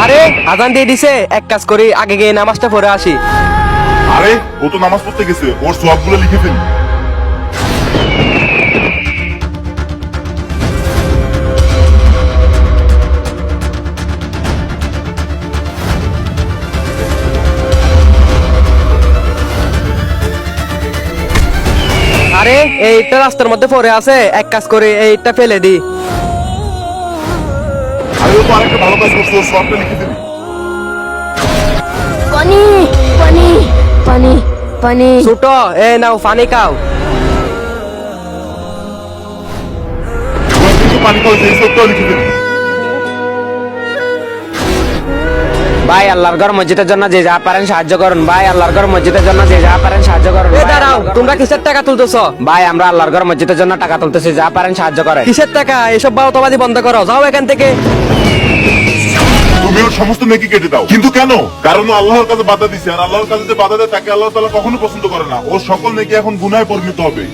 আরে আজান দিয়ে দিছে, এক কাজ করি আগে গিয়ে নামাজটা পড়ে আসি। আরে ও তো নামাজ পড়তে গেছে, ওর সওয়াবগুলো লিখে ফেলি। আরে এইটা রাস্তার মধ্যে পড়ে আছে, এক কাজ করি এইটা ফেলে দি। আরে ও তো আরেকটা ভালো কাজ করছে, ওর সওয়াবটা লিখে দিবি। পানি পানি পানি পানি ছোট এ নাও পানি খাও। ওর কিন্তু পানি খাওয়া এই সবটাও লিখে দিবি। ভাই আল্লাহর ঘর মসজিদের জন্য যে যা পারেন সাহায্য করুন। ভাই আল্লাহর ঘর মসজিদের জন্য যে যা পারেন সাহায্য করুন। এ ভাই, দাঁড়াও, আল্লাহর ঘর তোমরা কিসের টাকা তুলতেছো? ভাই আমরা আল্লাহর ঘর মসজিদের জন্য টাকা তুলতেছি, যা পারেন সাহায্য করেন। কিসের টাকা? এসব বাউতাবাদি বন্ধ করো, যাও এখান থেকে। তুমি ওর সমস্ত নেকি কেটে দাও। কিন্তু কেন? কারণ ও আল্লাহর কাছে বাধা দিছে, আর আল্লাহর কাছে যে বাধা দেয় তাকে আল্লাহ তাআলা কখনো পছন্দ করে না। ওর সকল নেকি এখন গুনাহে পরিণত হবে।